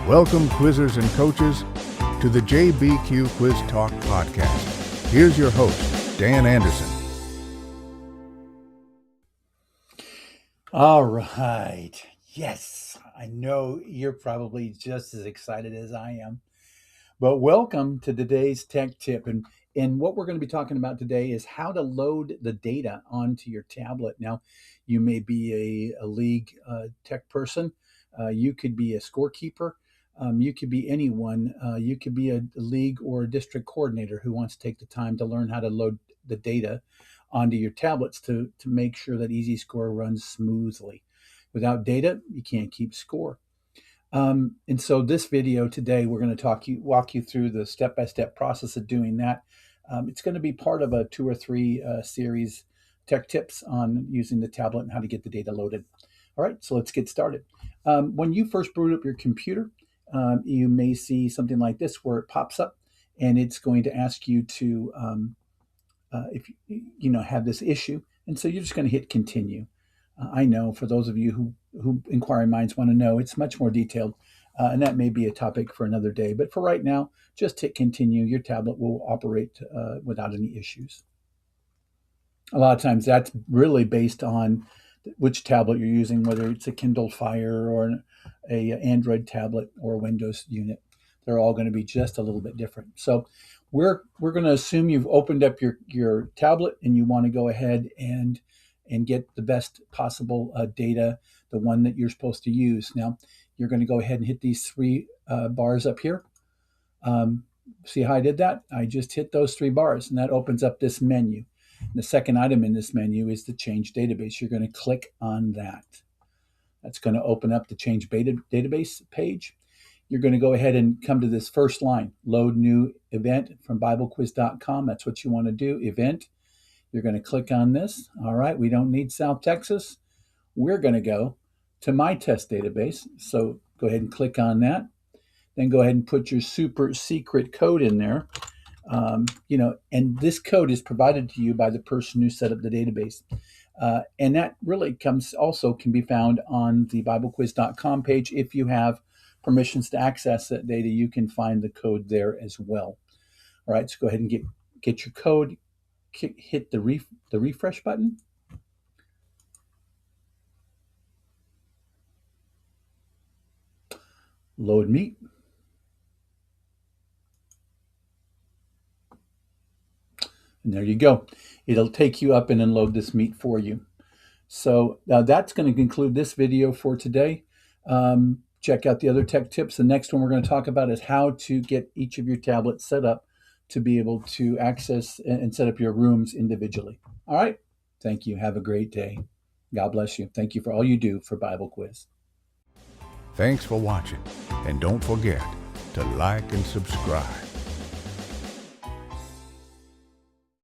Welcome, quizzers and coaches, to the JBQ Quiz Talk podcast. Here's your host, Dan Anderson. All right. Yes, I know you're probably just as excited as I am. But welcome to today's tech tip. And what we're going to be talking about today is how to load the data onto your tablet. Now, you may be a league tech person. You could be a scorekeeper. You could be anyone. You could be a league or a district coordinator who wants to take the time to learn how to load the data onto your tablets to make sure that EZScore runs smoothly. Without data, you can't keep score. And so this video today, we're going to walk you through the step-by-step process of doing that. It's going to be part of a 2 or 3 series tech tips on using the tablet and how to get the data loaded. All right, so let's get started. When you first boot up your computer, you may see something like this where it pops up and it's going to ask you to if you have this issue, and so you're just going to hit continue. I know for those of you who inquiring minds want to know, it's much more detailed, and that may be a topic for another day. But for right now, just hit continue. Your tablet will operate without any issues. A lot of times that's really based on which tablet you're using, whether it's a Kindle Fire or a Android tablet or a Windows unit. They're all going to be just a little bit different. So we're going to assume you've opened up your tablet and you want to go ahead and get the best possible data, the one that you're supposed to use. Now, you're going to go ahead and hit these 3 bars up here. See how I did that? I just hit those 3 bars, and that opens up this menu. The second item in this menu is the Change Database. You're going to click on that. That's going to open up the Change Database page. You're going to go ahead and come to this first line, Load New Event from BibleQuiz.com. That's what you want to do, Event. You're going to click on this. All right, we don't need South Texas. We're going to go to My Test Database. So go ahead and click on that. Then go ahead and put your super secret code in there. And this code is provided to you by the person who set up the database. And that really can be found on the BibleQuiz.com page. If you have permissions to access that data, you can find the code there as well. All right, so go ahead and get your code. Hit the refresh button. Load meet. And there you go. It'll take you up and unload this meat for you. So that's going to conclude this video for today. Check out the other tech tips. The next one we're going to talk about is how to get each of your tablets set up to be able to access and set up your rooms individually. All right. Thank you. Have a great day. God bless you. Thank you for all you do for Bible Quiz. Thanks for watching, and don't forget to like and subscribe.